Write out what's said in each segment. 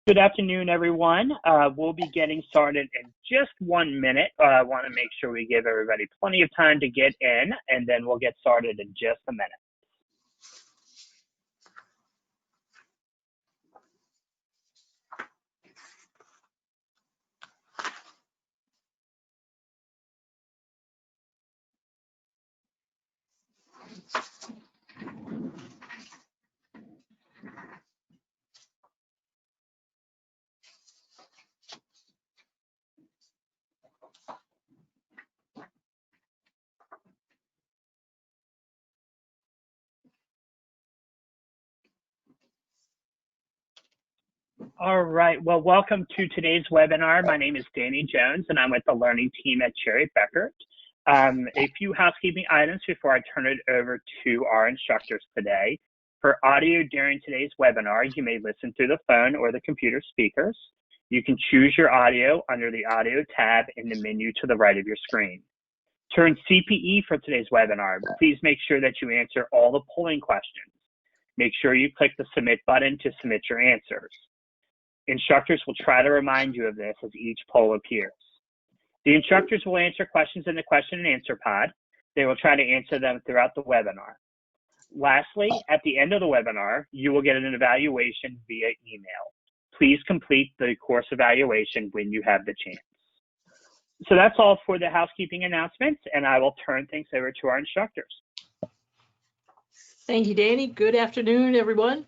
Good afternoon, everyone. We'll be getting started in just 1 minute. I want to make sure we give everybody plenty of time to get in, and then we'll get started in just a minute. All right, well, welcome to today's webinar. My name is Danny Jones, and I'm with the learning team at Cherry Bekaert. A few housekeeping items before I turn it over to our instructors today. For audio during today's webinar, you may listen through the phone or the computer speakers. You can choose your audio under the audio tab in the menu to the right of your screen. Turn CPE for today's webinar. Please make sure that you answer all the polling questions. Make sure you click the submit button to submit your answers. Instructors will try to remind you of this as each poll appears. The instructors will answer questions in the question and answer pod. They will try to answer them throughout the webinar. Lastly, at the end of the webinar, you will get an evaluation via email. Please complete the course evaluation when you have the chance. So that's all for the housekeeping announcements, and I will turn things over to our instructors. Thank you, Danny. Good afternoon, everyone.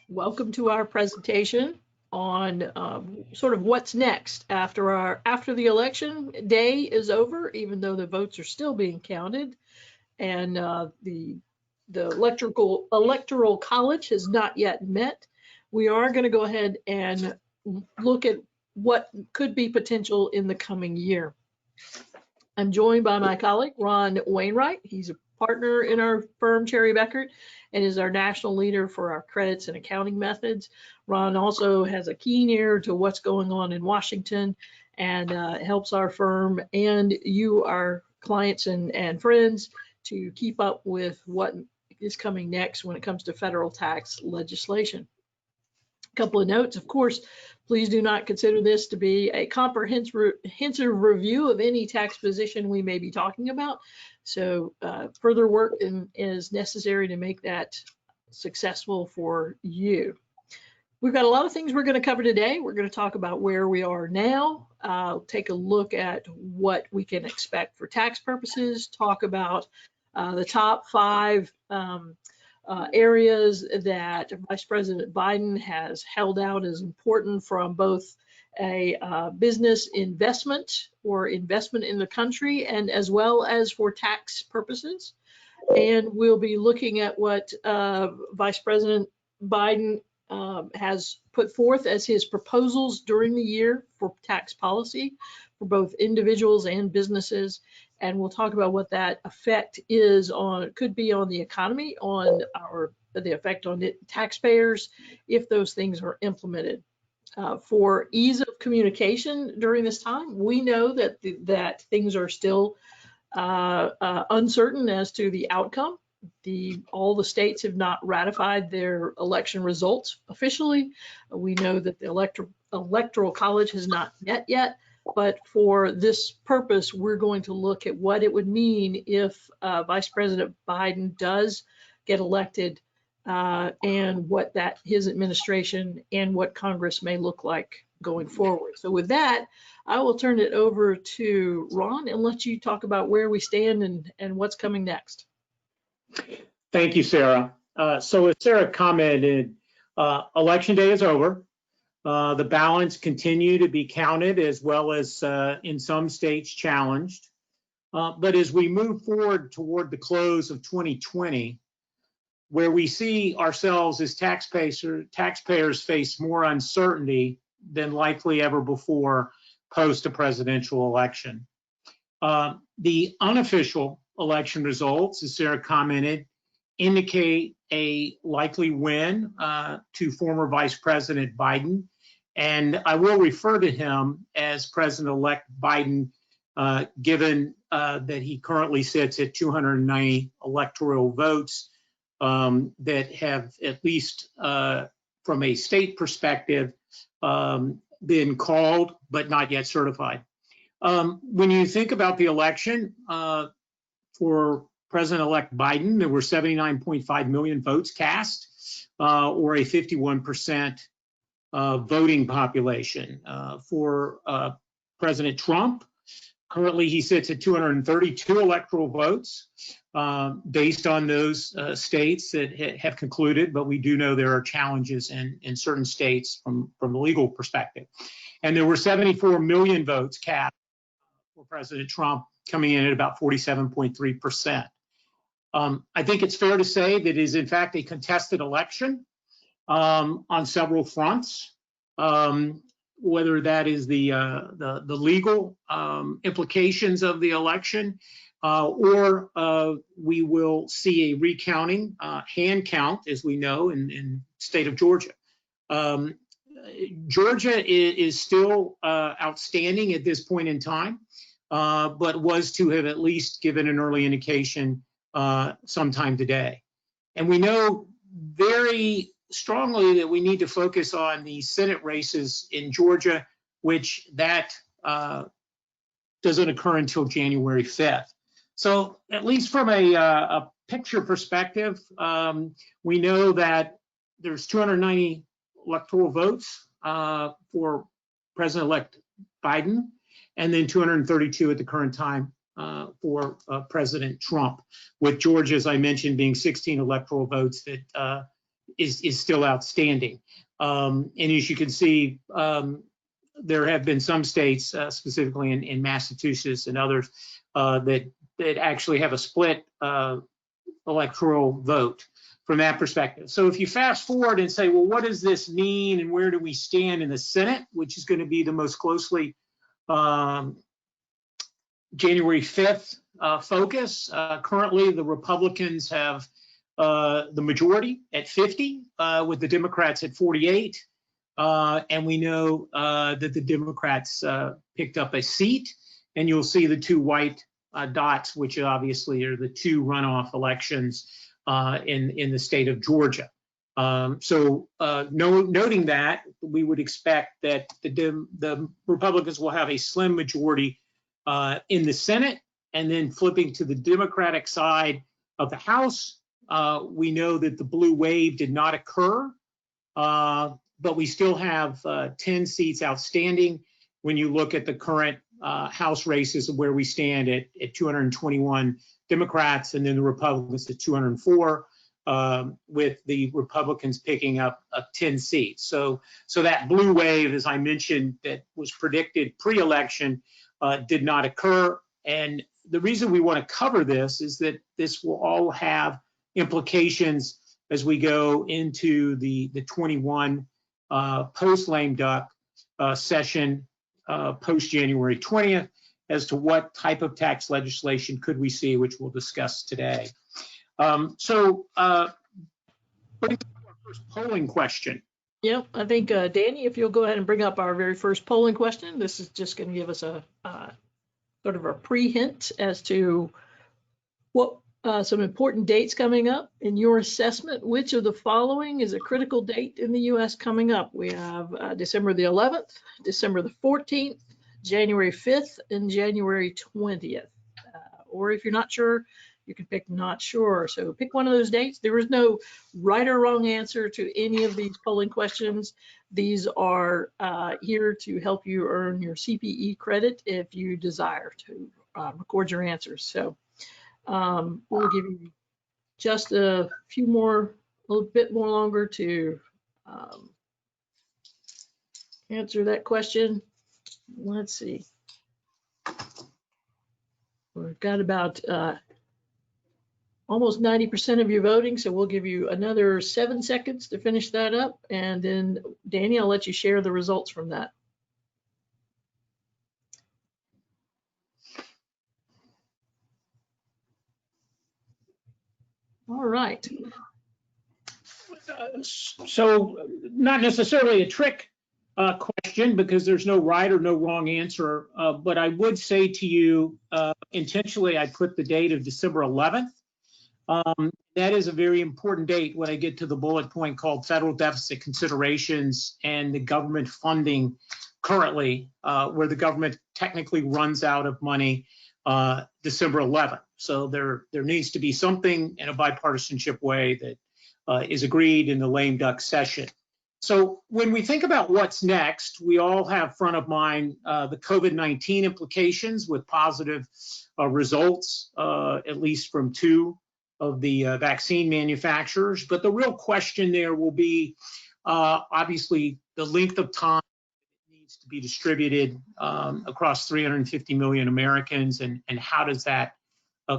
Welcome to our presentation on sort of what's next after the election day is over, even though the votes are still being counted, and the electoral college has not yet met. We are going to go ahead and look at what could be potential in the coming year. I'm joined by my colleague, Ron Wainwright. He's a partner in our firm, Cherry Bekaert, and is our national leader for our credits and accounting methods. Ron also has a keen ear to what's going on in Washington and helps our firm and you, our clients and friends, to keep up with what is coming next when it comes to federal tax legislation. A couple of notes, of course, please do not consider this to be a comprehensive review of any tax position we may be talking about. So further work is necessary to make that successful for you. We've got a lot of things we're going to cover today. We're going to talk about where we are now, take a look at what we can expect for tax purposes, talk about the top 5 areas that Vice President Biden has held out as important from both a business investment or investment in the country and as well as for tax purposes. And we'll be looking at what Vice President Biden has put forth as his proposals during the year for tax policy for both individuals and businesses. And we'll talk about what that effect is on, could be on the economy, on the effect on taxpayers if those things are implemented. For ease of communication during this time, we know that things are still uncertain as to the outcome. All the states have not ratified their election results officially. We know that the electoral college has not met yet. But for this purpose, we're going to look at what it would mean if Vice President Biden does get elected and what his administration and what Congress may look like going forward. So with that, I will turn it over to Ron and let you talk about where we stand and what's coming next. Thank you, Sarah. So as Sarah commented, Election Day is over. The ballots continue to be counted as well as in some states challenged. But as we move forward toward the close of 2020, where we see ourselves as taxpayers face more uncertainty than likely ever before post a presidential election. The unofficial election results, as Sarah commented, indicate a likely win to former Vice President Biden. And I will refer to him as President-elect Biden, given that he currently sits at 290 electoral votes that have at least from a state perspective, been called but not yet certified. When you think about the election for President-elect Biden, there were 79.5 million votes cast, or a 51% voting population. For President Trump, currently he sits at 232 electoral votes based on those states that have concluded, but we do know there are challenges in certain states from a legal perspective. And there were 74 million votes cast for President Trump, coming in at about 47.3%. I think it's fair to say that it is in fact a contested election on several fronts, whether that is the legal implications of the election, or we will see a recounting, hand count, as we know, in state of Georgia. Georgia is still outstanding at this point in time, but was to have at least given an early indication sometime today. And we know very strongly that we need to focus on the Senate races in Georgia, which that doesn't occur until January 5th. So at least from a picture perspective, we know that there's 290 electoral votes for President-elect Biden, and then 232 at the current time for President Trump, with Georgia, as I mentioned, being 16 electoral votes that is still outstanding. And as you can see, there have been some states, specifically in Massachusetts and others, that actually have a split electoral vote from that perspective. So if you fast forward and say, well, what does this mean and where do we stand in the Senate, which is going to be the most closely January 5th focus. Currently, the Republicans have the majority at 50, with the Democrats at 48. And we know that the Democrats picked up a seat, and you'll see the two white dots, which obviously are the two runoff elections in the state of Georgia. Noting that, we would expect that the Republicans will have a slim majority in the Senate, and then flipping to the Democratic side of the House, we know that the blue wave did not occur, but we still have 10 seats outstanding when you look at the current House races, where we stand at 221 Democrats, and then the Republicans at 204, with the Republicans picking up 10 seats. So that blue wave, as I mentioned, that was predicted pre-election, did not occur. And the reason we want to cover this is that this will all have implications as we go into the 21 post-lame duck session post January 20th, as to what type of tax legislation could we see, which we'll discuss today. Putting our first polling question. Yep, I think, Danny, if you'll go ahead and bring up our very first polling question. This is just going to give us a sort of a pre-hint as to what some important dates coming up. In your assessment, which of the following is a critical date in the U.S. coming up? We have December the 11th, December the 14th, January 5th, and January 20th. Or if you're not sure, you can pick not sure. So pick one of those dates. There is no right or wrong answer to any of these polling questions. These are here to help you earn your CPE credit if you desire to record your answers. So we'll give you just a little bit more longer to answer that question. Let's see. We've got about almost 90% of you voting, so we'll give you another 7 seconds to finish that up. And then, Danny, I'll let you share the results from that. All right. So not necessarily a trick question, because there's no right or no wrong answer, but I would say to you, intentionally, I put the date of December 11th. That is a very important date when I get to the bullet point called federal deficit considerations and the government funding currently, where the government technically runs out of money December 11th. So there needs to be something in a bipartisanship way that is agreed in the lame duck session. So when we think about what's next, we all have front of mind the COVID-19 implications with positive results, at least from 2 of the vaccine manufacturers. But the real question there will be, obviously, the length of time it needs to be distributed across 350 million Americans, and how does that,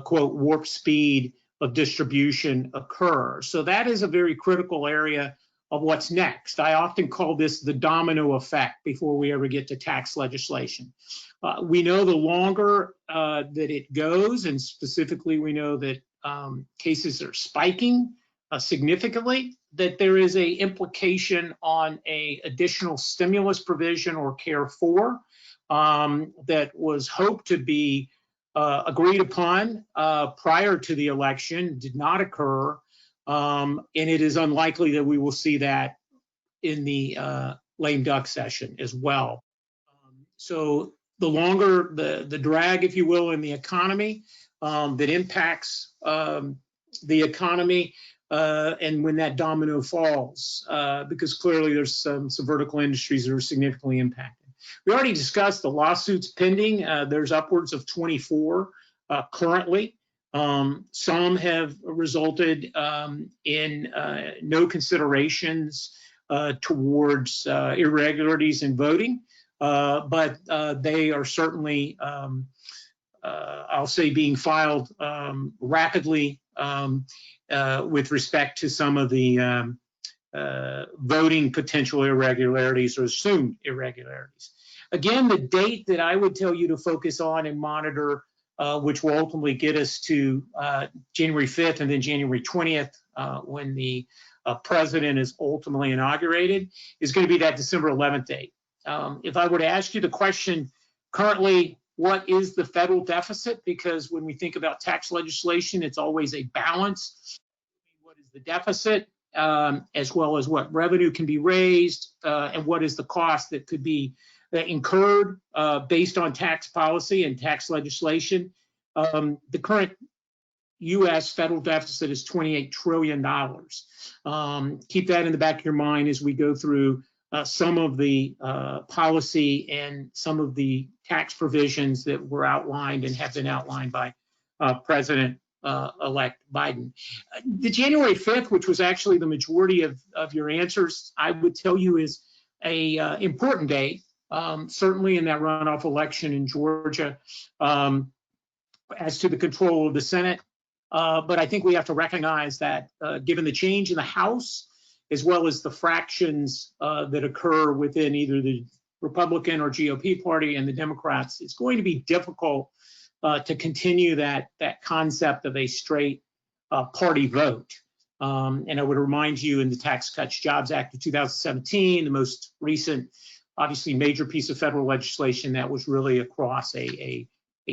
quote, warp speed of distribution occur? So that is a very critical area of what's next. I often call this the domino effect before we ever get to tax legislation. We know the longer that it goes, and specifically we know that cases are spiking significantly, that there is a implication on a additional stimulus provision or CARE 4 that was hoped to be agreed upon prior to the election, did not occur, and it is unlikely that we will see that in the lame duck session as well. So the longer the drag, if you will, in the economy that impacts the economy, and when that domino falls, because clearly there's some vertical industries that are significantly impacted. We already discussed the lawsuits pending. There's upwards of 24 currently. Some have resulted in no considerations towards irregularities in voting, but they are certainly, I'll say, being filed rapidly with respect to some of the voting potential irregularities or assumed irregularities. Again, the date that I would tell you to focus on and monitor, which will ultimately get us to January 5th and then January 20th, when the president is ultimately inaugurated, is going to be that December 11th date. If I were to ask you the question currently, what is the federal deficit? Because when we think about tax legislation, it's always a balance. What is the deficit, as well as what revenue can be raised, and what is the cost that could be incurred based on tax policy and tax legislation. The current U.S. federal deficit is $28 trillion. Keep that in the back of your mind as we go through some of the policy and some of the tax provisions that were outlined and have been outlined by President-elect Biden. The January 5th, which was actually the majority of your answers, I would tell you is a important date, certainly in that runoff election in Georgia, as to the control of the Senate. But I think we have to recognize that given the change in the House, as well as the fractions that occur within either the Republican or GOP party and the Democrats, it's going to be difficult to continue that concept of a straight party vote. And I would remind you, in the Tax Cuts Jobs Act of 2017, the most recent, obviously major piece of federal legislation that was really across a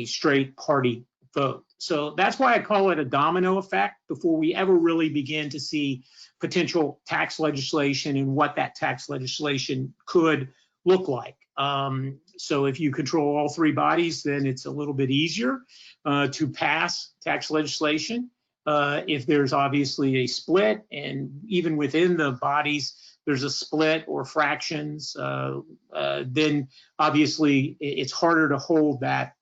straight party vote. So that's why I call it a domino effect before we ever really begin to see potential tax legislation and what that tax legislation could look like. So if you control all 3 bodies, then it's a little bit easier to pass tax legislation. If there's obviously a split, and even within the bodies, there's a split or fractions, then obviously it's harder to hold that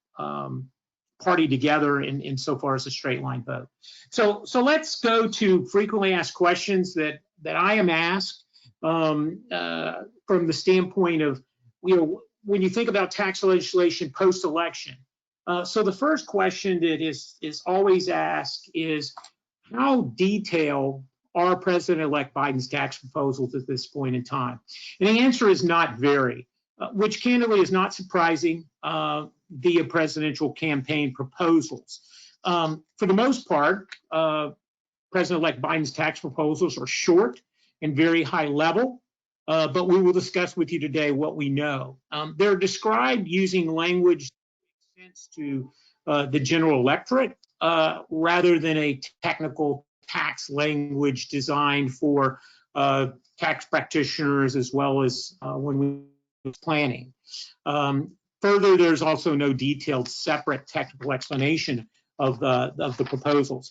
party together in so far as a straight line vote. So let's go to frequently asked questions that I am asked from the standpoint of, when you think about tax legislation post-election. So the first question that is always asked is, how detailed are President-elect Biden's tax proposals at this point in time? And the answer is not very, which candidly is not surprising via presidential campaign proposals. For the most part, President-elect Biden's tax proposals are short and very high level, but we will discuss with you today what we know. They're described using language that makes sense to the general electorate, rather than a technical tax language designed for tax practitioners as well as when we were planning. Further, there's also no detailed separate technical explanation of the proposals.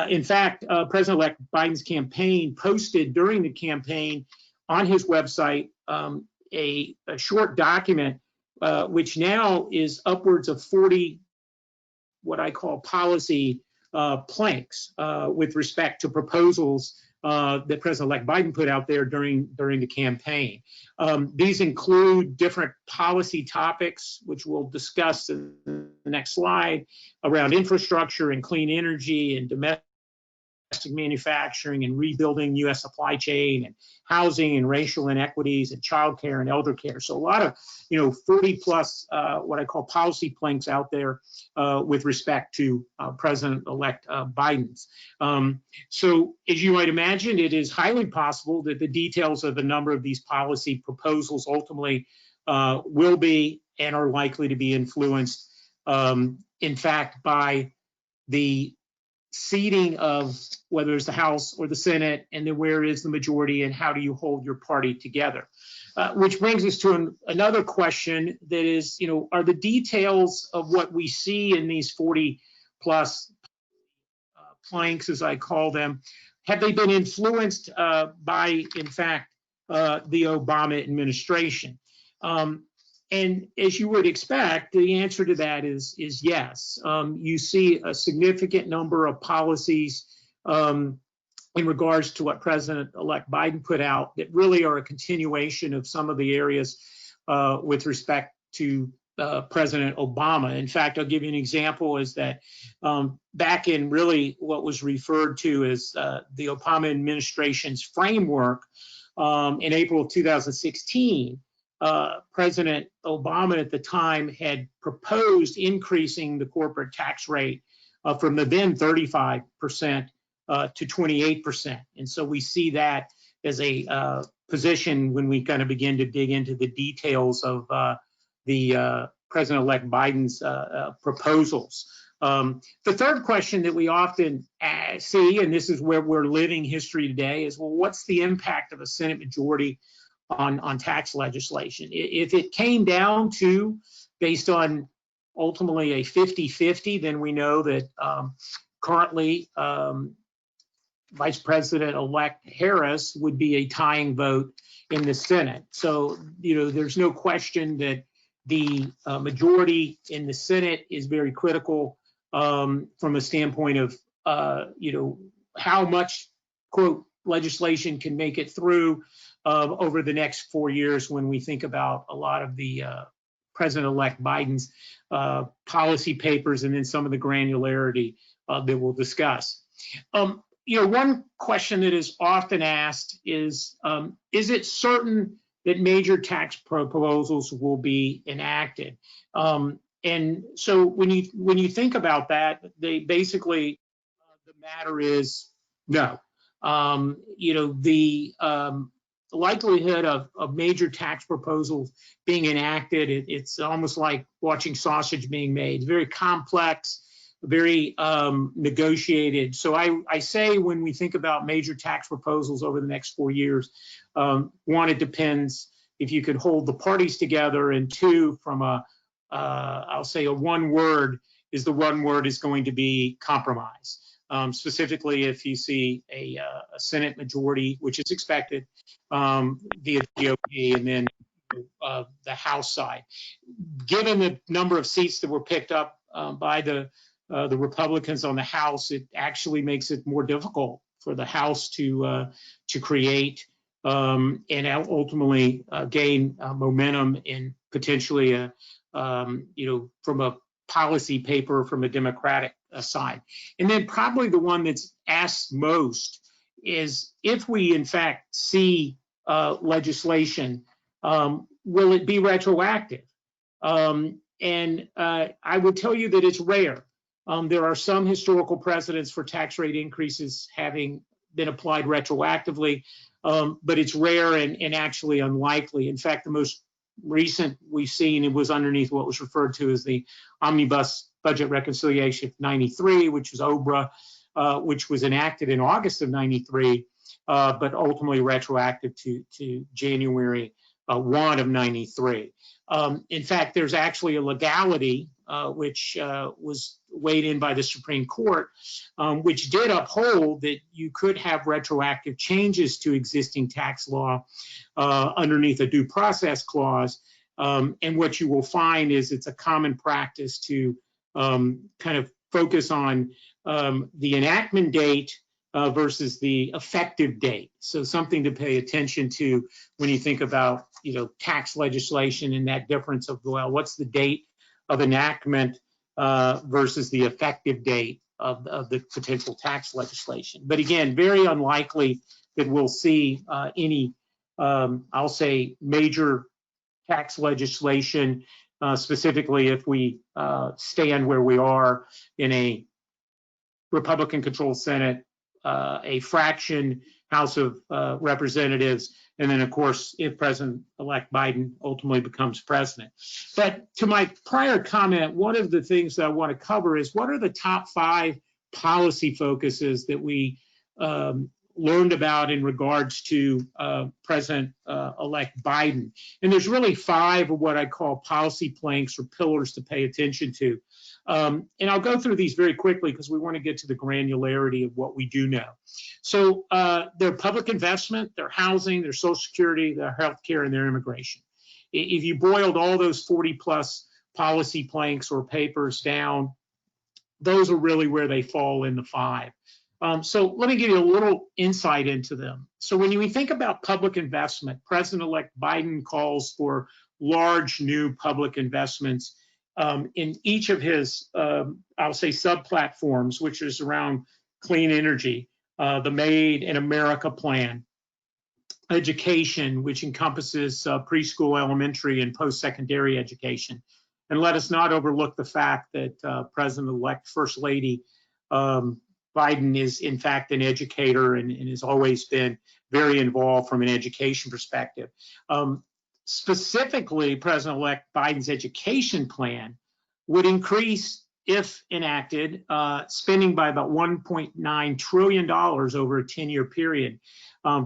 In fact, President-elect Biden's campaign posted during the campaign on his website a short document which now is upwards of 40 what I call policy planks with respect to proposals that President-elect Biden put out there during the campaign. These include different policy topics, which we'll discuss in the next slide, around infrastructure and clean energy and domestic manufacturing and rebuilding U.S. supply chain and housing and racial inequities and childcare and elder care. So a lot of, 40 plus what I call policy planks out there with respect to President-elect Biden's. So as you might imagine, it is highly possible that the details of a number of these policy proposals ultimately will be and are likely to be influenced, in fact, by the seating of whether it's the House or the Senate, and then where is the majority and how do you hold your party together? Which brings us to another question that is, are the details of what we see in these 40 plus planks, as I call them, have they been influenced by, in fact, the Obama administration? And as you would expect, the answer to that is yes. You see a significant number of policies in regards to what President-elect Biden put out that really are a continuation of some of the areas with respect to President Obama. In fact, I'll give you an example is that back in really what was referred to as the Obama administration's framework in April of 2016, President Obama at the time had proposed increasing the corporate tax rate from the then 35% to 28%. And so we see that as a position when we kind of begin to dig into the details of the President-elect Biden's proposals. The third question that we often see, and this is where we're living history today, is, well, what's the impact of a Senate majority on tax legislation? If it came down to, based on ultimately a 50-50, then we know that currently Vice President-elect Harris would be a tying vote in the Senate. So, there's no question that the majority in the Senate is very critical from a standpoint of, how much, quote, legislation can make it through over the next 4 years when we think about a lot of the President-elect Biden's policy papers and then some of the granularity that we'll discuss. One question that is often asked is it certain that major tax proposals will be enacted? And so when you think about that, they basically, the matter is no. The likelihood of major tax proposals being enacted, it's almost like watching sausage being made. It's very complex, very negotiated. So I say when we think about major tax proposals over the next 4 years, one, it depends if you could hold the parties together, and two, from I'll say a one word is going to be compromise. Specifically, if you see a Senate majority, which is expected via GOP, and then the House side. Given the number of seats that were picked up by the Republicans on the House, it actually makes it more difficult for the House to create and ultimately gain momentum in potentially from a policy paper from a Democratic side. And then probably the one that's asked most is, if we in fact see legislation, will it be retroactive? And I would tell you that it's rare. There are some historical precedents for tax rate increases having been applied retroactively, but it's rare and actually unlikely. In fact, the most recent we've seen, it was underneath what was referred to as the omnibus Budget Reconciliation of 93, which was OBRA, which was enacted in August of 93, but ultimately retroactive to January 1 of 93. In fact, there's actually a legality which was weighed in by the Supreme Court, which did uphold that you could have retroactive changes to existing tax law underneath a due process clause. And what you will find is it's a common practice to kind of focus on the enactment date versus the effective date. So something to pay attention to when you think about, tax legislation and that difference of, well, what's the date of enactment versus the effective date of the potential tax legislation. But again, very unlikely that we'll see any, I'll say, major tax legislation, specifically if we stand where we are in a Republican-controlled Senate, a fraction House of Representatives, and then, of course, if President-elect Biden ultimately becomes president. But to my prior comment, one of the things that I want to cover is what are the top 5 policy focuses that we learned about in regards to President-elect Biden. And there's really 5 of what I call policy planks or pillars to pay attention to. And I'll go through these very quickly because we want to get to the granularity of what we do know. So their public investment, their housing, their Social Security, their healthcare, and their immigration. If you boiled all those 40 plus policy planks or papers down, those are really where they fall in the 5. So let me give you a little insight into them. So when we think about public investment, President-elect Biden calls for large new public investments in each of his, I'll say, sub-platforms, which is around clean energy, the Made in America plan, education, which encompasses preschool, elementary, and post-secondary education. And let us not overlook the fact that President-elect First Lady Biden is, in fact, an educator and has always been very involved from an education perspective. Specifically, President-elect Biden's education plan would increase, if enacted, spending by about $1.9 trillion over a 10-year period,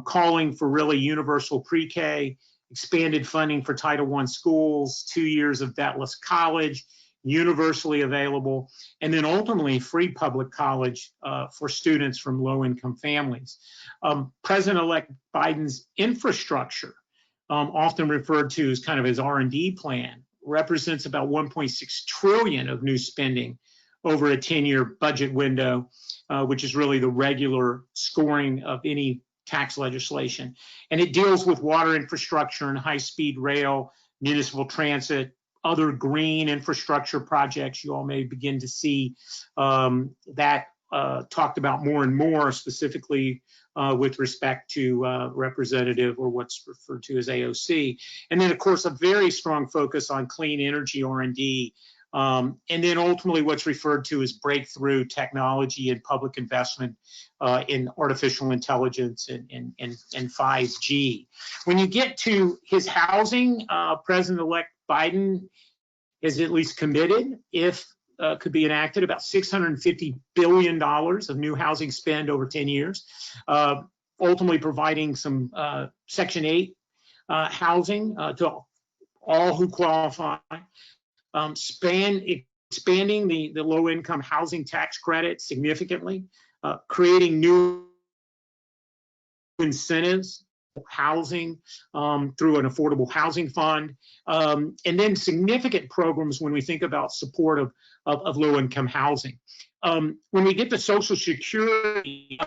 calling for really universal pre-K, expanded funding for Title I schools, 2 years of debt-less college, universally available, and then ultimately free public college for students from low-income families. President-elect Biden's infrastructure, often referred to as kind of his R&D plan, represents about 1.6 trillion of new spending over a 10-year budget window, which is really the regular scoring of any tax legislation. And it deals with water infrastructure and high-speed rail, municipal transit, other green infrastructure projects. You all may begin to see that talked about more and more, specifically with respect to representative, or what's referred to as AOC. And then, of course, a very strong focus on clean energy R&D. And then ultimately what's referred to as breakthrough technology and public investment in artificial intelligence and 5G. When you get to his housing, President-elect Biden is at least committed, if could be enacted, about $650 billion of new housing spend over 10 years, ultimately providing some Section 8 housing to all who qualify, expanding the low-income housing tax credit significantly, creating new incentives, housing through an affordable housing fund, and then significant programs when we think about support of low-income housing. When we get to Social Security,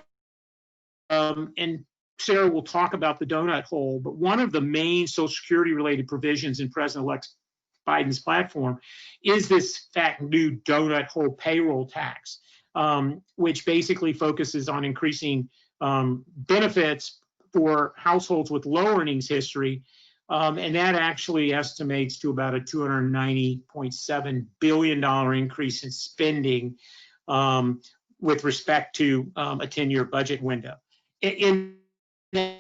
and Sarah will talk about the donut hole, but one of the main Social Security-related provisions in President-elect Biden's platform is this new donut hole payroll tax, which basically focuses on increasing benefits for households with low earnings history, and that actually estimates to about a $290.7 billion increase in spending with respect to a 10-year budget window. In that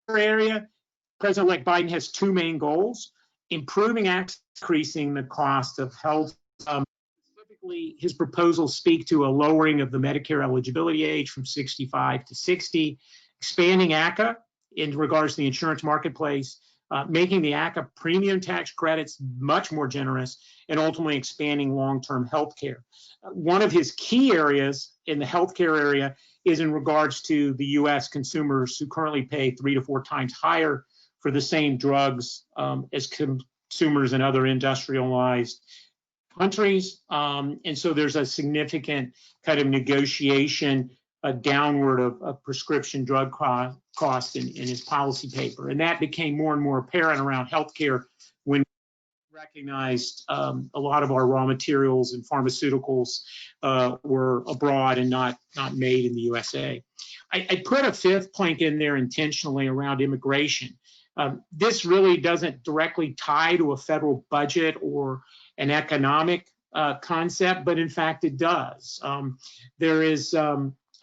area, President-elect Biden has 2 main goals. improving access, increasing the cost of health. Specifically, his proposals speak to a lowering of the Medicare eligibility age from 65 to 60, expanding ACA in regards to the insurance marketplace, making the ACA premium tax credits much more generous, and ultimately expanding long-term health care. One of his key areas in the healthcare area is in regards to the U.S. consumers who currently pay 3 to 4 times higher for the same drugs as consumers in other industrialized countries. And so there's a significant kind of negotiation downward of prescription drug costs in his policy paper. And that became more and more apparent around healthcare when we recognized a lot of our raw materials and pharmaceuticals were abroad and not made in the USA. I put a fifth plank in there intentionally around immigration. This really doesn't directly tie to a federal budget or an economic concept, but in fact it does. There is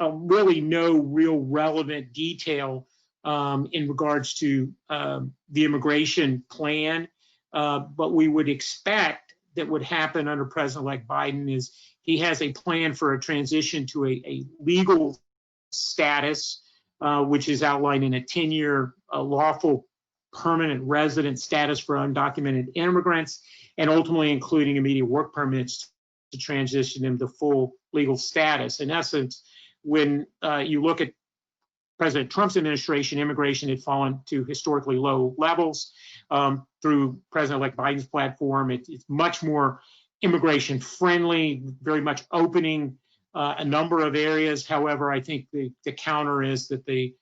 really no real relevant detail in regards to the immigration plan, but we would expect that would happen under President-elect Biden is he has a plan for a transition to a legal status, which is outlined in a 10-year lawful permanent resident status for undocumented immigrants, and ultimately including immediate work permits to transition them to full legal status. In essence, when you look at President Trump's administration, immigration had fallen to historically low levels. Through President-elect Biden's platform, it's much more immigration friendly, very much opening a number of areas. However, I think the counter is that the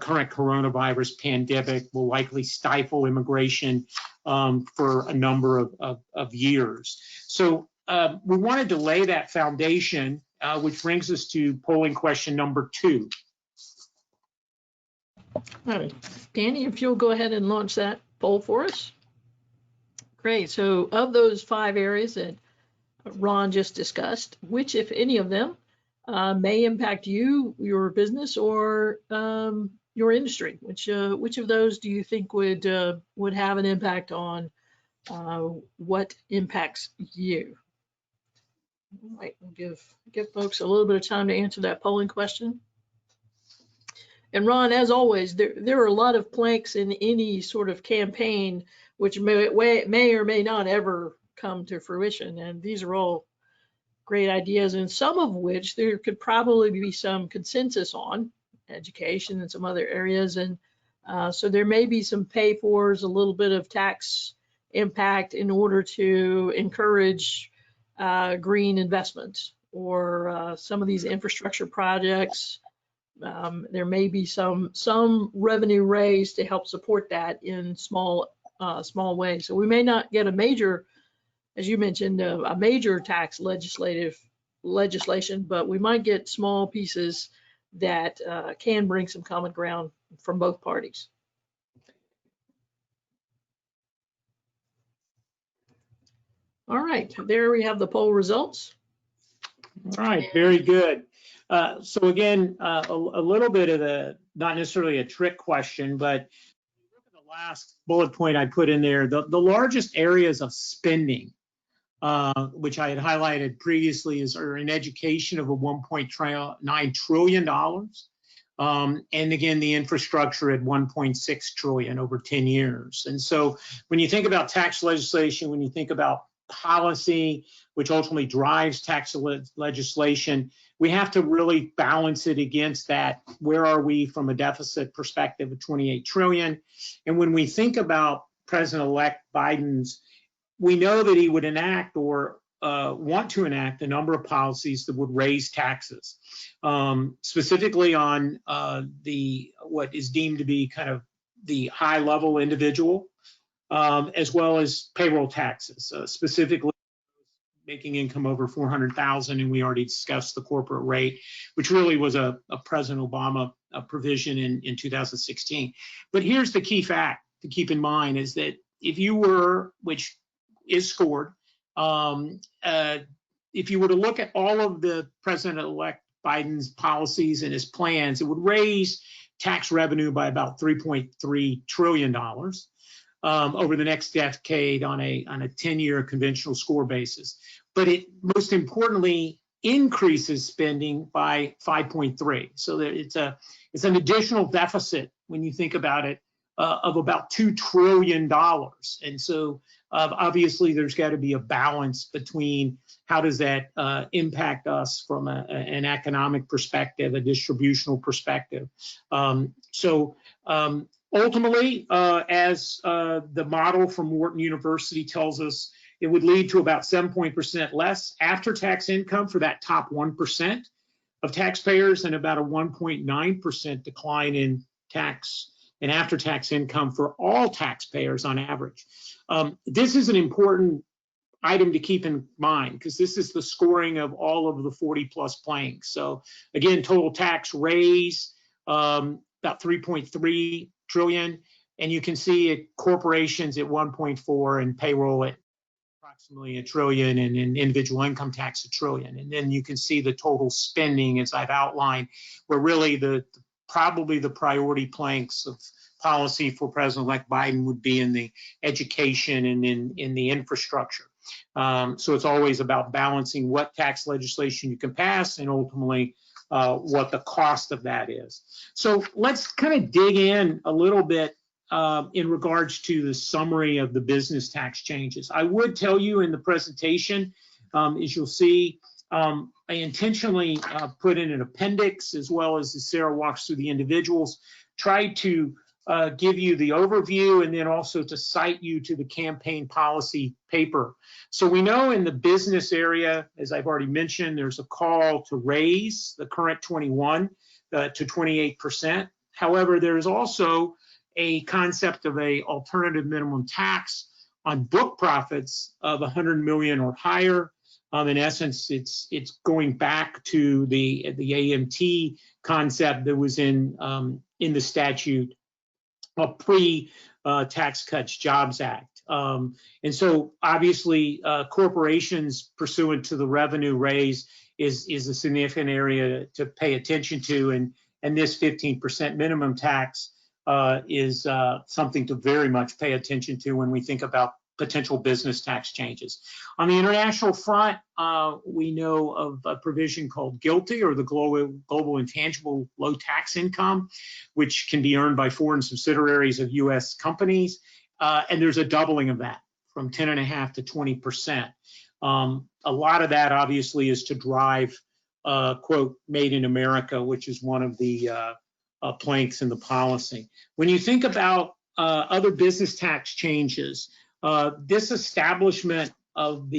current coronavirus pandemic will likely stifle immigration for a number of years. So we wanted to lay that foundation, which brings us to polling question number 2. All right, Danny, if you'll go ahead and launch that poll for us. Great. So of those 5 areas that Ron just discussed, which, if any of them, may impact you, your business, or your industry? Which of those do you think would have an impact on what impacts you? All right, we'll give folks a little bit of time to answer that polling question. And Ron, as always, there are a lot of planks in any sort of campaign which may or may not ever come to fruition. And these are all great ideas, and some of which there could probably be some consensus on, education and some other areas. And so there may be some pay-fors, a little bit of tax impact in order to encourage green investment, or some of these infrastructure projects. There may be some revenue raised to help support that in small ways. So we may not get a major, as you mentioned, a major tax legislation, but we might get small pieces that can bring some common ground from both parties. All right, there we have the poll results. All right, very good. So again, a little bit of not necessarily a trick question, but look at the last bullet point I put in there, the largest areas of spending, which I had highlighted previously, are in education of a $1.9 trillion. And again, the infrastructure at $1.6 trillion over 10 years. And so when you think about tax legislation, when you think about policy, which ultimately drives tax legislation, we have to really balance it against that. Where are we from a deficit perspective of 28 trillion? And when we think about President-elect Biden's, we know that he would enact or want to enact a number of policies that would raise taxes, specifically on what is deemed to be kind of the high-level individual, as well as payroll taxes, specifically making income over $400,000, and we already discussed the corporate rate, which really was a President Obama provision in 2016. But here's the key fact to keep in mind is that if you were, which is scored, if you were to look at all of the President-elect Biden's policies and his plans, it would raise tax revenue by about $3.3 trillion. over the next decade on a 10-year conventional score basis. But it most importantly increases spending by 5.3. So it's an additional deficit when you think about it of about $2 trillion. And so obviously there's got to be a balance between how does that impact us from an economic perspective, a distributional perspective. Ultimately, as the model from Wharton University tells us, it would lead to about 7% less after-tax income for that top 1% of taxpayers and about a 1.9% decline in tax and after-tax income for all taxpayers on average. This is an important item to keep in mind because this is the scoring of all of the 40+ planks. So again, total tax raise, about 3.3 trillion, and you can see corporations at 1.4 and payroll at approximately $1 trillion, and in individual income tax $1 trillion. And then you can see the total spending as I've outlined, where really probably the priority planks of policy for President-elect Biden would be in the education and in the infrastructure. So it's always about balancing what tax legislation you can pass and ultimately what the cost of that is. So let's kind of dig in a little bit in regards to the summary of the business tax changes. I would tell you in the presentation, as you'll see, I intentionally put in an appendix as well as Sarah walks through the individuals, tried to give you the overview and then also to cite you to the campaign policy paper. So we know in the business area, as I've already mentioned, there's a call to raise the current 21 to 28%. However, there's also a concept of a alternative minimum tax on book profits of 100 million or higher. In essence, it's going back to the AMT concept that was in the statute pre-Tax Cuts Jobs Act. And so obviously corporations pursuant to the revenue raise is a significant area to pay attention to, and this 15% minimum tax is something to very much pay attention to when we think about potential business tax changes. On the international front, we know of a provision called GILTI, or the Global Intangible Low Tax Income, which can be earned by foreign subsidiaries of U.S. companies. And there's a doubling of that from 10.5% to 20%. A lot of that obviously is to drive, quote, made in America, which is one of the planks in the policy. When you think about other business tax changes, this establishment of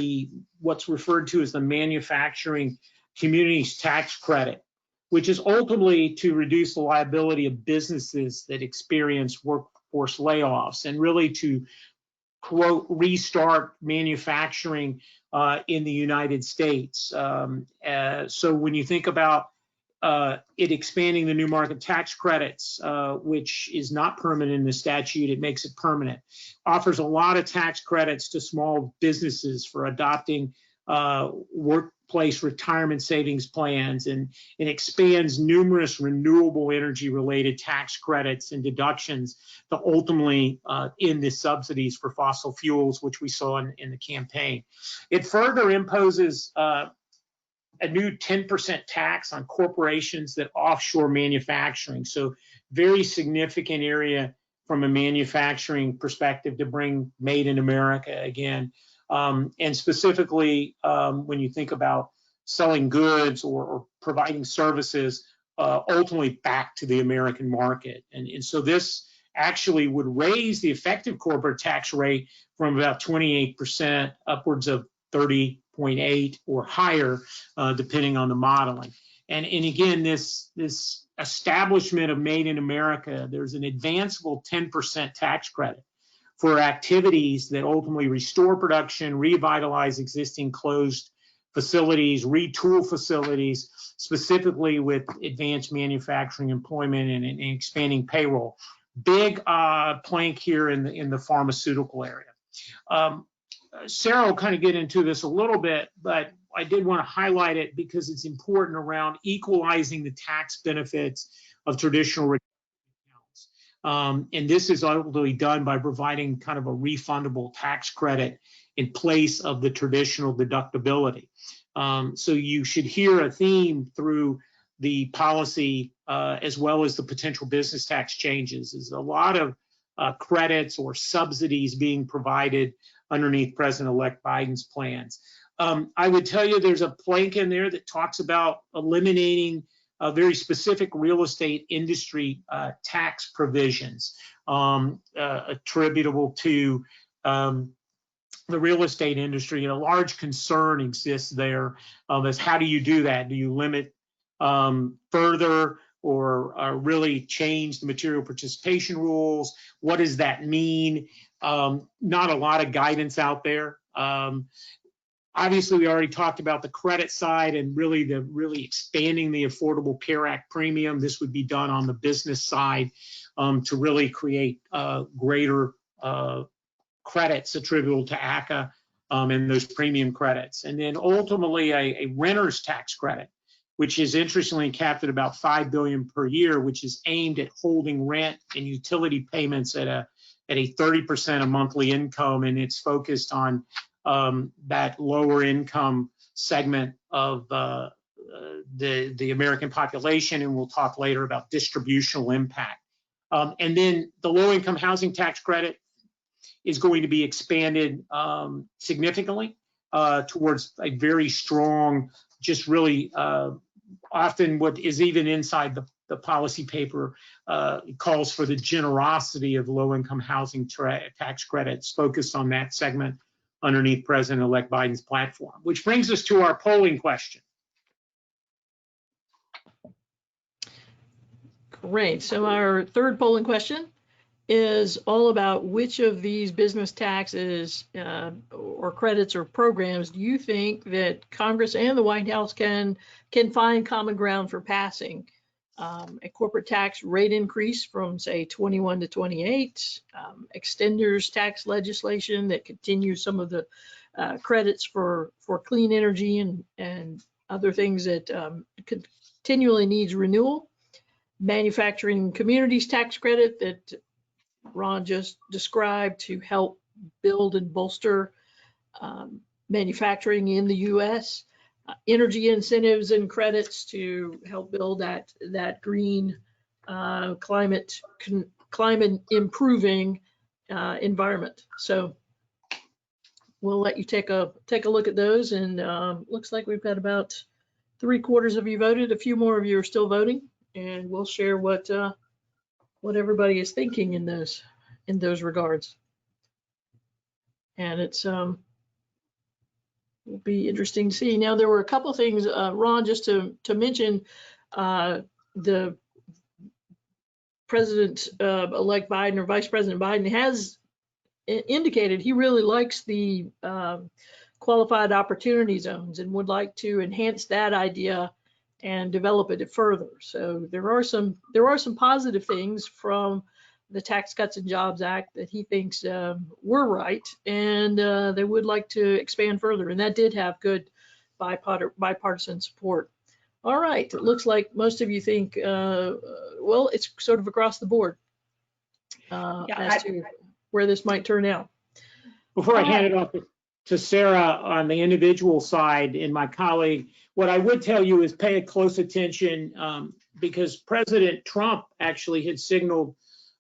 what's referred to as the manufacturing communities tax credit, which is ultimately to reduce the liability of businesses that experience workforce layoffs and really to, quote, restart manufacturing in the United States. So when you think about it expanding the new market tax credits, which is not permanent in the statute, it makes it permanent. Offers a lot of tax credits to small businesses for adopting workplace retirement savings plans, and it expands numerous renewable energy related tax credits and deductions to ultimately end the subsidies for fossil fuels, which we saw in the campaign. It further imposes a new 10% tax on corporations that offshore manufacturing. So very significant area from a manufacturing perspective to bring made in America again. And specifically, when you think about selling goods or providing services, ultimately back to the American market. And so this actually would raise the effective corporate tax rate from about 28% upwards of 30.8 or higher, depending on the modeling. And again, this establishment of Made in America, there's an advanceable 10% tax credit for activities that ultimately restore production, revitalize existing closed facilities, retool facilities, specifically with advanced manufacturing employment and expanding payroll. Big plank here in the pharmaceutical area. Sarah will kind of get into this a little bit, but I did want to highlight it because it's important around equalizing the tax benefits of traditional retirement accounts. And this is ultimately done by providing kind of a refundable tax credit in place of the traditional deductibility. So you should hear a theme through the policy as well as the potential business tax changes. There's a lot of credits or subsidies being provided underneath President-elect Biden's plans. I would tell you there's a plank in there that talks about eliminating very specific real estate industry tax provisions attributable to the real estate industry. And a large concern exists there as how do you do that? Do you limit further or really change the material participation rules? What does that mean? Not a lot of guidance out there. Obviously, we already talked about the credit side and really expanding the Affordable Care Act premium. This would be done on the business side to really create greater credits attributable to ACA and those premium credits. And then ultimately a renter's tax credit, which is interestingly capped at about $5 billion per year, which is aimed at holding rent and utility payments at a 30% of monthly income, and it's focused on that lower income segment of the American population, and we'll talk later about distributional impact. And then the low income housing tax credit is going to be expanded significantly towards a very strong, just really often what is even inside the policy paper calls for the generosity of low-income housing tax credits focused on that segment underneath President-elect Biden's platform, which brings us to our polling question. Great. So our third polling question is all about which of these business taxes or credits or programs do you think that Congress and the White House can find common ground for passing? A corporate tax rate increase from, say, 21 to 28, extenders tax legislation that continues some of the credits for clean energy and other things that continually needs renewal, manufacturing communities tax credit that Ron just described to help build and bolster manufacturing in the U.S., energy incentives and credits to help build that green climate improving environment. So we'll let you take a look at those, and looks like we've got about 3/4 of you voted. A few more of you are still voting, and we'll share what everybody is thinking in those regards. And it's will be interesting to see. Now, there were a couple things, Ron, just to mention, the President-elect Biden or Vice President Biden has indicated he really likes the qualified opportunity zones and would like to enhance that idea and develop it further. So there are some positive things from the Tax Cuts and Jobs Act that he thinks were right, and they would like to expand further. And that did have good bipartisan support. All right, it looks like most of you think, well, it's sort of across the board as to where this might turn out. Before I hand it off to Sarah on the individual side and my colleague, what I would tell you is pay close attention because President Trump actually had signaled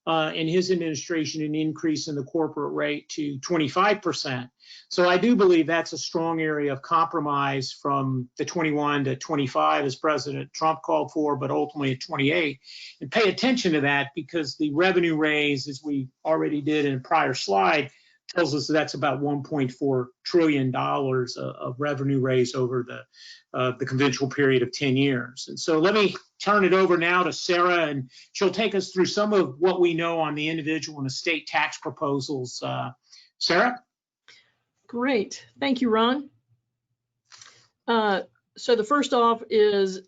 in his administration an increase in the corporate rate to 25%. So I do believe that's a strong area of compromise from the 21 to 25 as President Trump called for, but ultimately at 28. And pay attention to that because the revenue raise, as we already did in a prior slide, tells us that's about $1.4 trillion of revenue raise over the conventional period of 10 years. And so let me turn it over now to Sarah, and she'll take us through some of what we know on the individual and estate tax proposals. Sarah? Great. Thank you, Ron. So the first off is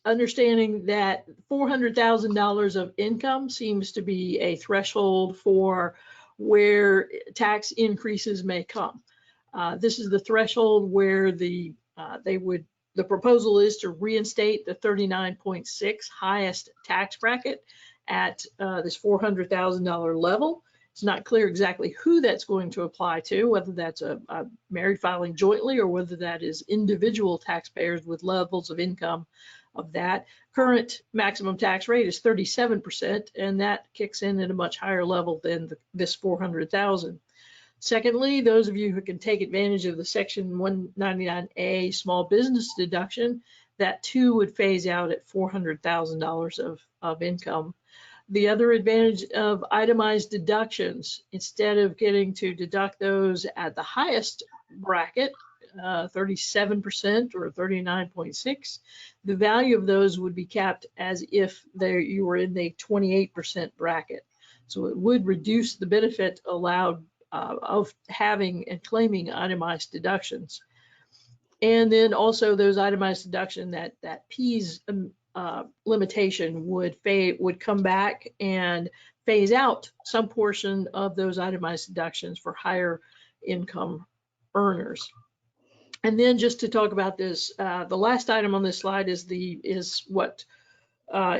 understanding that $400,000 of income seems to be a threshold for where tax increases may come. This is the threshold where the proposal is to reinstate the 39.6 highest tax bracket at this $400,000 level. It's not clear exactly who that's going to apply to, whether that's a married filing jointly or whether that is individual taxpayers with levels of income of that. Current maximum tax rate is 37%, and that kicks in at a much higher level than this $400,000. Secondly, those of you who can take advantage of the Section 199A small business deduction, that too would phase out at $400,000 of income. The other advantage of itemized deductions, instead of getting to deduct those at the highest bracket, 37% or 39.6, the value of those would be capped as if you were in the 28% bracket. So it would reduce the benefit allowed of having and claiming itemized deductions. And then also those itemized deduction, that P's limitation would come back and phase out some portion of those itemized deductions for higher income earners. And then just to talk about this, the last item on this slide is what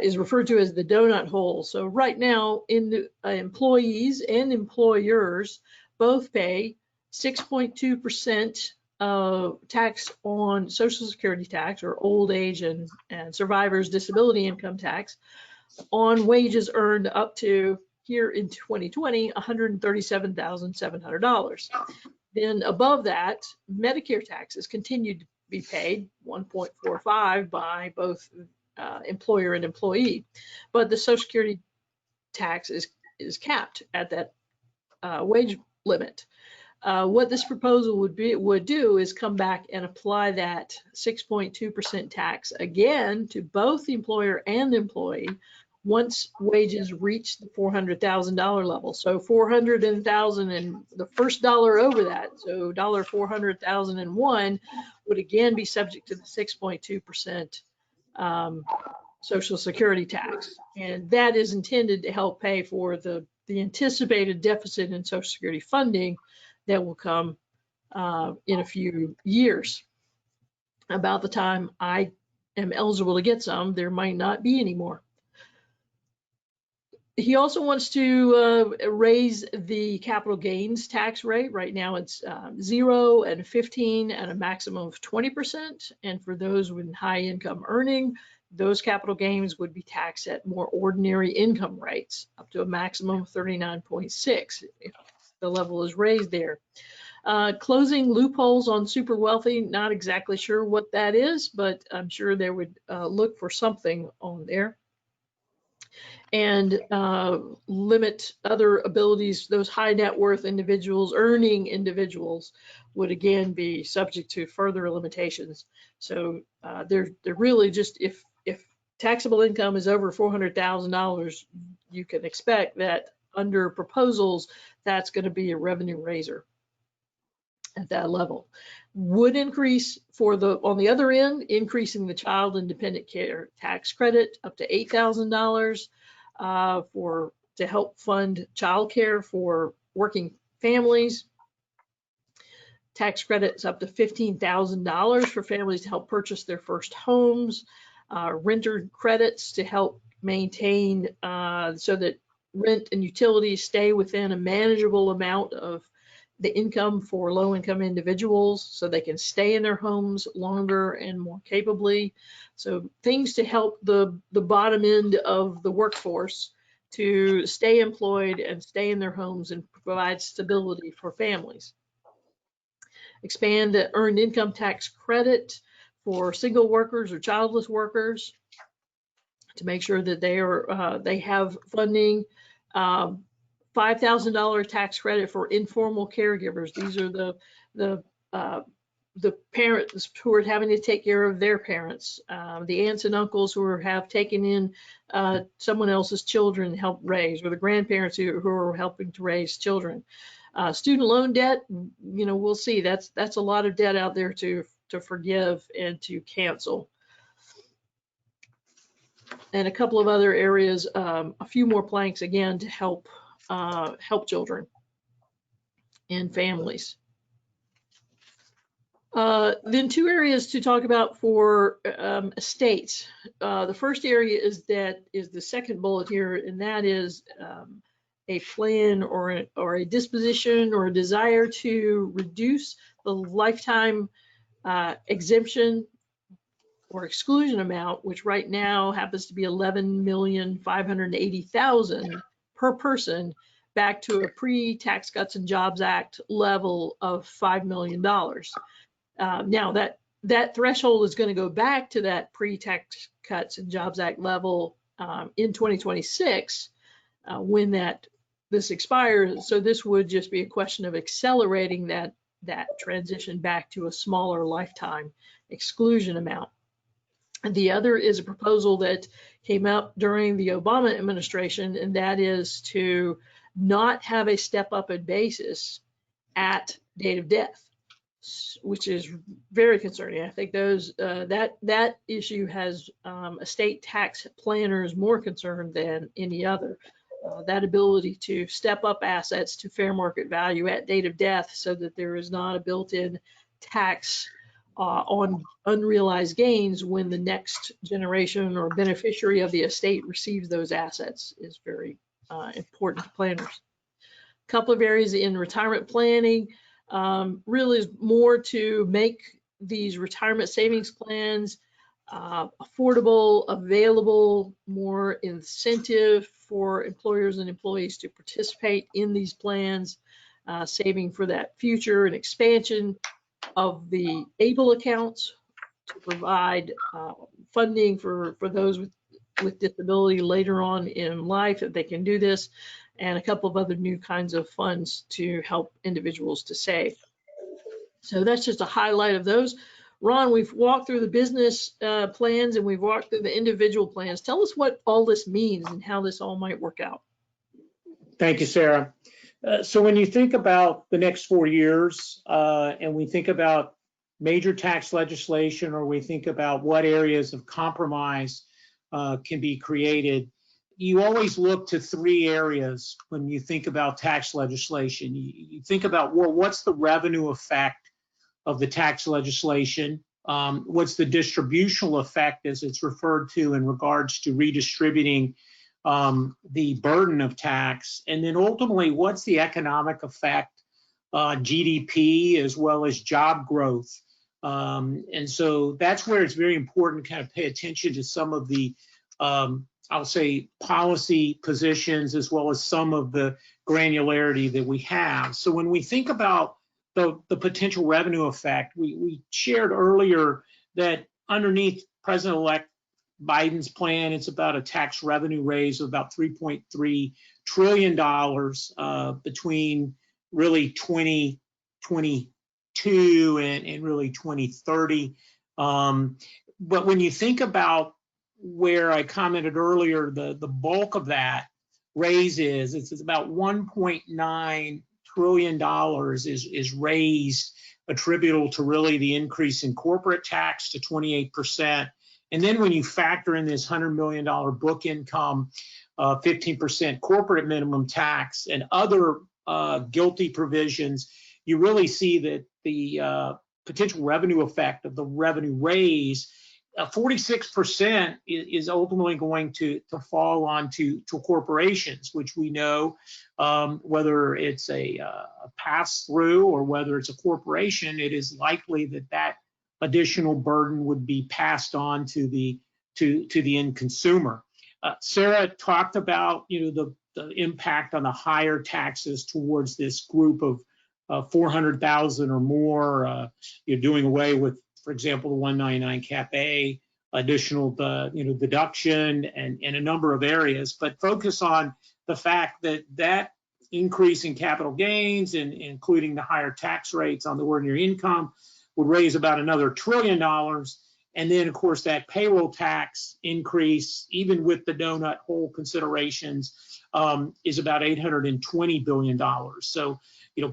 is referred to as the donut hole. So right now, employees and employers both pay 6.2% tax on Social Security tax, or old age and survivors disability income tax, on wages earned up to, here in 2020, $137,700. Then above that, Medicare taxes continued to be paid, 1.45 by both employer and employee, but the Social Security tax is capped at that wage limit. What this proposal would do is come back and apply that 6.2% tax again to both the employer and the employee once wages reach the $400,000 level. So $400,000 and the first dollar over that, so $400,001 would again be subject to the 6.2% Social Security tax. And that is intended to help pay for the anticipated deficit in Social Security funding that will come in a few years. About the time I am eligible to get some, there might not be any more. He also wants to raise the capital gains tax rate. Right now it's 0 and 15 and a maximum of 20%. And for those with high income earning, those capital gains would be taxed at more ordinary income rates, up to a maximum of 39.6 if the level is raised there. Closing loopholes on super wealthy, not exactly sure what that is, but I'm sure they would look for something on there. And limit other abilities. Those high net worth individuals, earning individuals, would again be subject to further limitations. So they're really just, if taxable income is over $400,000, you can expect that under proposals, that's going to be a revenue raiser at that level. Would increase on the other end, increasing the child and dependent care tax credit up to $8,000 to help fund childcare for working families. Tax credits up to $15,000 for families to help purchase their first homes. Renter credits to help maintain so that rent and utilities stay within a manageable amount of the income for low-income individuals so they can stay in their homes longer and more capably. So things to help the bottom end of the workforce to stay employed and stay in their homes and provide stability for families. Expand the earned income tax credit for single workers or childless workers to make sure that they have funding. $5,000 tax credit for informal caregivers. These are the parents who are having to take care of their parents, the aunts and uncles who have taken in someone else's children to help raise, or the grandparents who are helping to raise children. Student loan debt, we'll see. That's a lot of debt out there to forgive and to cancel. And a couple of other areas, a few more planks again to help children and families. Then two areas to talk about for estates. The first area is the second bullet here, and that is a plan or a disposition or a desire to reduce the lifetime exemption or exclusion amount, which right now happens to be $11,580,000 per person, back to a pre-Tax Cuts and Jobs Act level of $5 million. Now that threshold is going to go back to that pre-Tax Cuts and Jobs Act level in 2026 when this expires. So this would just be a question of accelerating that transition back to a smaller lifetime exclusion amount. And the other is a proposal that came up during the Obama administration, and that is to not have a step up in basis at date of death, which is very concerning. I think that issue has estate tax planners more concerned than any other. That ability to step up assets to fair market value at date of death so that there is not a built-in tax on unrealized gains when the next generation or beneficiary of the estate receives those assets is very important to planners. A couple of areas in retirement planning really is more to make these retirement savings plans affordable, available, more incentive for employers and employees to participate in these plans, saving for that future and expansion of the ABLE accounts to provide funding for those with disability later on in life if they can do this, and a couple of other new kinds of funds to help individuals to save. So that's just a highlight of those. Ron, we've walked through the business plans and we've walked through the individual plans. Tell us what all this means and how this all might work out. Thank you, Sarah. So when you think about the next 4 years and we think about major tax legislation, or we think about what areas of compromise can be created, you always look to 3 areas when you think about tax legislation. You think about, well, what's the revenue effect of the tax legislation? What's the distributional effect, as it's referred to, in regards to redistributing the burden of tax? And then ultimately, what's the economic effect, GDP, as well as job growth? And so that's where it's very important to kind of pay attention to some of the, I'll say, policy positions, as well as some of the granularity that we have. So when we think about the potential revenue effect, we shared earlier that underneath President-elect Biden's plan, it's about a tax revenue raise of about $3.3 trillion between really 2022 and really 2030. But when you think about where I commented earlier, the bulk of that raise it's about $1.9 trillion is raised attributable to really the increase in corporate tax to 28%. And then when you factor in this $100 million book income, 15% corporate minimum tax, and other GILTI provisions, you really see that the potential revenue effect of the revenue raise, 46% is ultimately going to fall onto corporations, which we know, whether it's a pass-through or whether it's a corporation, it is likely that additional burden would be passed on to the end consumer. Sarah talked about the impact on the higher taxes towards this group of 400,000 or more. You're doing away with, for example, the 199 Cap A, additional deduction, and a number of areas. But focus on the fact that increase in capital gains, and including the higher tax rates on the ordinary income, would raise about another $1 trillion. And then, of course, that payroll tax increase, even with the donut hole considerations, is about $820 billion. So,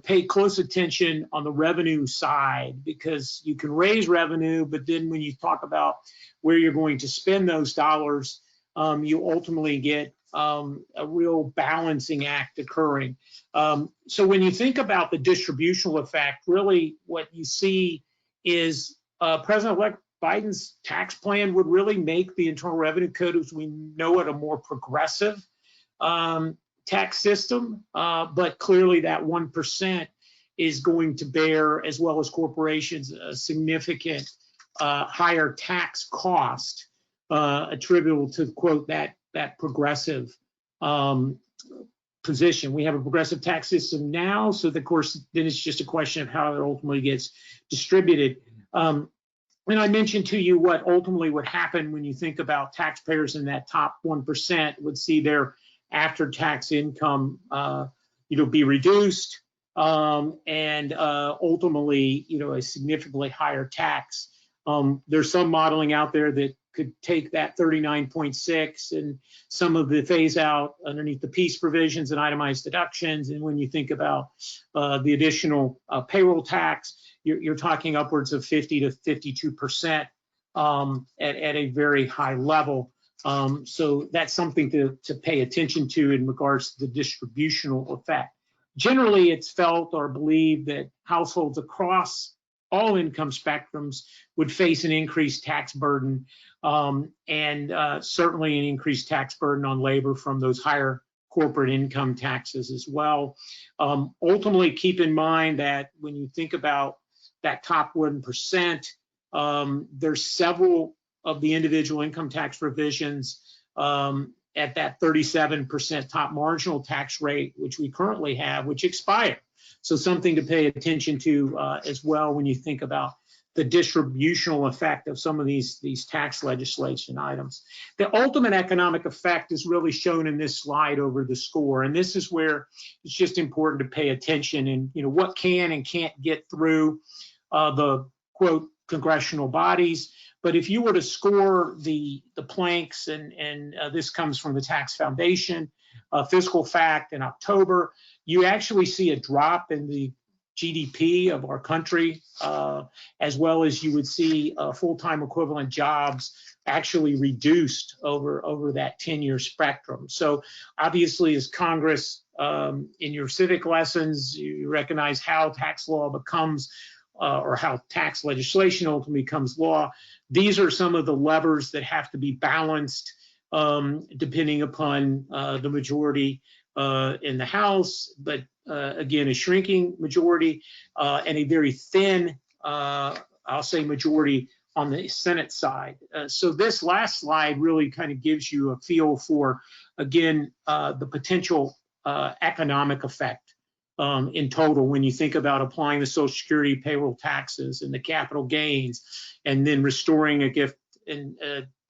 pay close attention on the revenue side, because you can raise revenue, but then when you talk about where you're going to spend those dollars, you ultimately get a real balancing act occurring. So when you think about the distributional effect, really what you see is President-elect Biden's tax plan would really make the Internal Revenue Code as we know it a more progressive tax system, but clearly that 1% is going to bear, as well as corporations, a significant higher tax cost attributable to, quote, that progressive position. We have a progressive tax system now, so of course, then it's just a question of how it ultimately gets distributed. And I mentioned to you what ultimately would happen when you think about taxpayers in that top 1% would see their after-tax income, be reduced, and ultimately, a significantly higher tax. There's some modeling out there that could take that 39.6 and some of the phase out underneath the peace provisions and itemized deductions. And when you think about the additional payroll tax, you're talking upwards of 50 to 52% at a very high level. So that's something to pay attention to in regards to the distributional effect. Generally, it's felt or believed that households across all income spectrums would face an increased tax burden, and certainly an increased tax burden on labor from those higher corporate income taxes as well. Ultimately, keep in mind that when you think about that top 1%, there's several of the individual income tax revisions at that 37% top marginal tax rate, which we currently have, which expire. So something to pay attention to as well when you think about the distributional effect of some of these tax legislation items. The ultimate economic effect is really shown in this slide over the score. And this is where it's just important to pay attention and what can and can't get through the quote congressional bodies. But if you were to score the planks, and this comes from the Tax Foundation Fiscal Fact in October, you actually see a drop in the GDP of our country, as well as you would see full-time equivalent jobs actually reduced over that 10-year spectrum. So obviously, as Congress, in your civic lessons, you recognize how tax law becomes or how tax legislation ultimately becomes law. These are some of the levers that have to be balanced depending upon the majority in the House, but again, a shrinking majority and a very thin, I'll say, majority on the Senate side. So this last slide really kind of gives you a feel for, again, the potential economic effect in total when you think about applying the Social Security payroll taxes and the capital gains, and then restoring a gift in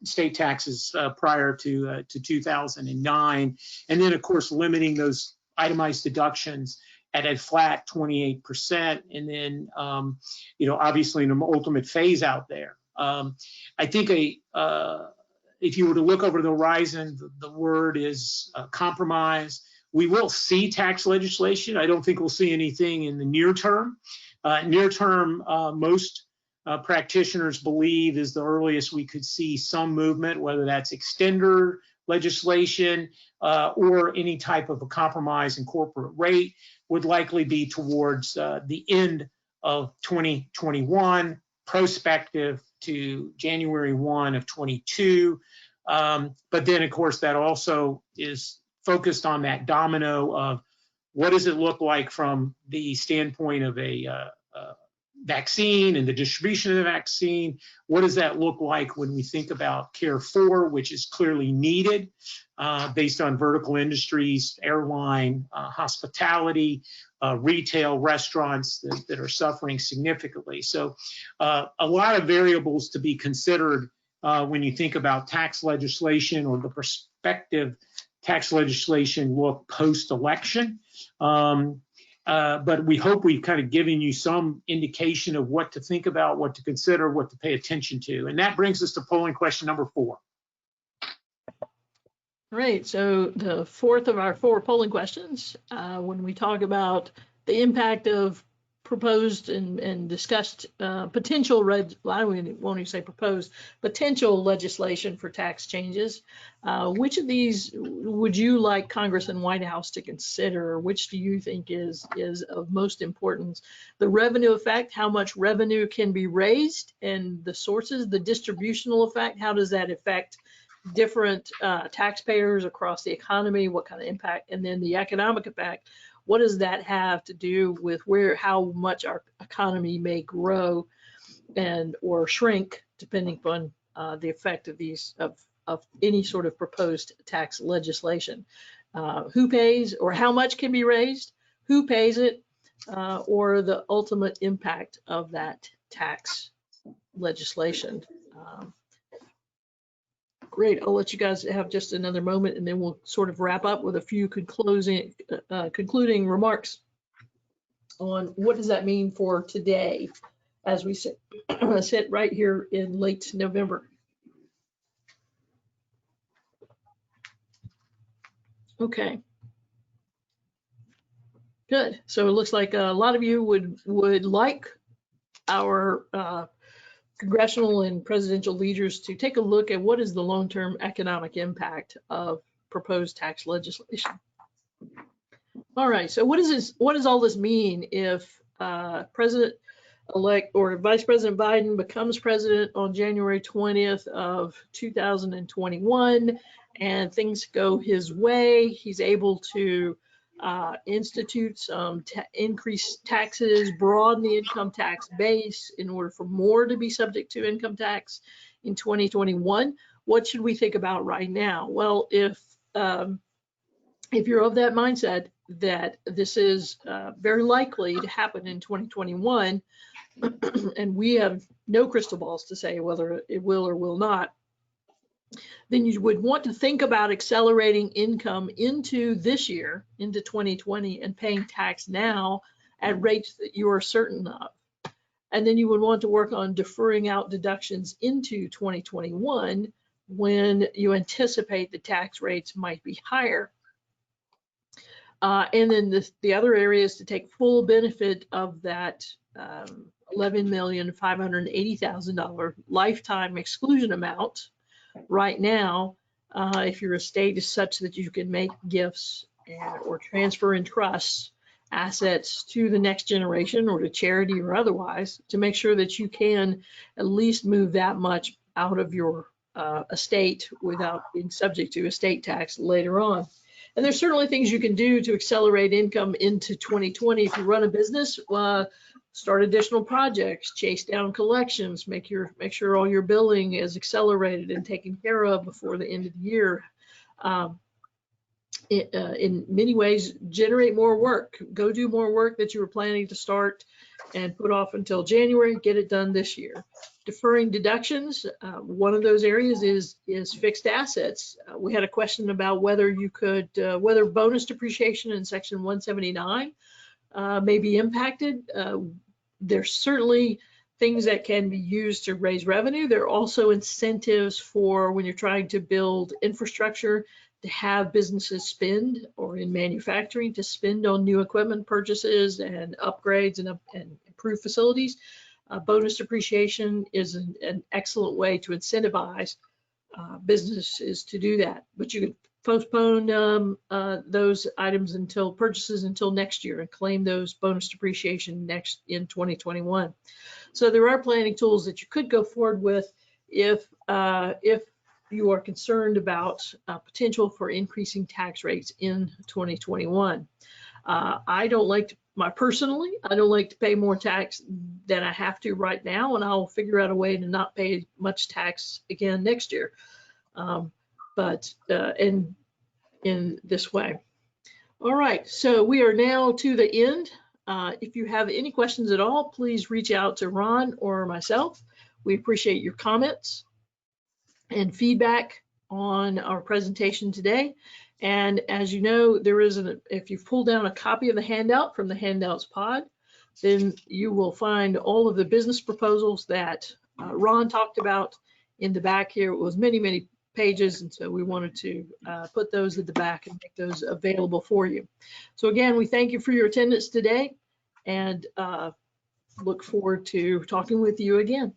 state taxes prior to 2009, and then of course limiting those itemized deductions at a flat 28%, and then obviously an ultimate phase out there. I think if you were to look over the horizon, the word is compromise. We will see tax legislation. I don't think we'll see anything in the near term. Most practitioners believe is the earliest we could see some movement, whether that's extender legislation or any type of a compromise in corporate rate, would likely be towards the end of 2021, prospective to January 1 of 22. But then, of course, that also is focused on that domino of what does it look like from the standpoint of a vaccine and the distribution of the vaccine. What does that look like when we think about Care 4, which is clearly needed based on vertical industries, airline, hospitality, retail, restaurants that are suffering significantly. So a lot of variables to be considered when you think about tax legislation or the prospective tax legislation look post-election. But we hope we've kind of given you some indication of what to think about, what to consider, what to pay attention to. And that brings us to polling question number 4. Right, so the fourth of our 4 polling questions, when we talk about the impact of proposed and discussed potential I won't even say proposed, potential legislation for tax changes. Which of these would you like Congress and White House to consider? Which do you think is of most importance? The revenue effect, how much revenue can be raised, and the sources, the distributional effect, how does that affect different taxpayers across the economy, what kind of impact, and then the economic effect, what does that have to do with how much our economy may grow and or shrink depending upon the effect of these of any sort of proposed tax legislation. Who pays, or how much can be raised, who pays it, or the ultimate impact of that tax legislation. Great, I'll let you guys have just another moment and then we'll sort of wrap up with a few concluding remarks on what does that mean for today as we sit right here in late November. Okay. Good. So it looks like a lot of you would like our congressional and presidential leaders to take a look at what is the long-term economic impact of proposed tax legislation. All right. So what does all this mean if President-elect or Vice President Biden becomes president on January 20th of 2021 and things go his way? He's able to institute some increased taxes, broaden the income tax base in order for more to be subject to income tax in 2021. What should we think about right now? Well, if you're of that mindset that this is very likely to happen in 2021, and we have no crystal balls to say whether it will or will not, then you would want to think about accelerating income into this year, into 2020, and paying tax now at rates that you are certain of. And then you would want to work on deferring out deductions into 2021 when you anticipate the tax rates might be higher. And then the other area is to take full benefit of that $11,580,000 lifetime exclusion amount. Right now, if your estate is such that you can make gifts or transfer in trusts assets to the next generation or to charity or otherwise, to make sure that you can at least move that much out of your estate without being subject to estate tax later on. And there's certainly things you can do to accelerate income into 2020. If you run a business, start additional projects, chase down collections, make sure all your billing is accelerated and taken care of before the end of the year. In many ways, generate more work. Go do more work that you were planning to start and put off until January. Get it done this year. Deferring deductions. One of those areas is fixed assets. We had a question about whether you could, whether bonus depreciation in Section 179 may be impacted. There's certainly things that can be used to raise revenue. There are also incentives for when you're trying to build infrastructure to have businesses spend, or in manufacturing to spend on new equipment purchases and upgrades and improve facilities. Bonus depreciation is an excellent way to incentivize businesses to do that. But you could postpone those items purchases until next year and claim those bonus depreciation in 2021. So there are planning tools that you could go forward with if you are concerned about potential for increasing tax rates in 2021. Personally, I don't like to pay more tax than I have to right now, and I'll figure out a way to not pay much tax again next year. But in this way. All right, so we are now to the end. If you have any questions at all, please reach out to Ron or myself. We appreciate your comments and feedback on our presentation today. And as you know, if you pull down a copy of the handout from the Handouts pod, then you will find all of the business proposals that Ron talked about in the back here. It was many, many pages, and so we wanted to put those at the back and make those available for you. So again, we thank you for your attendance today, and look forward to talking with you again.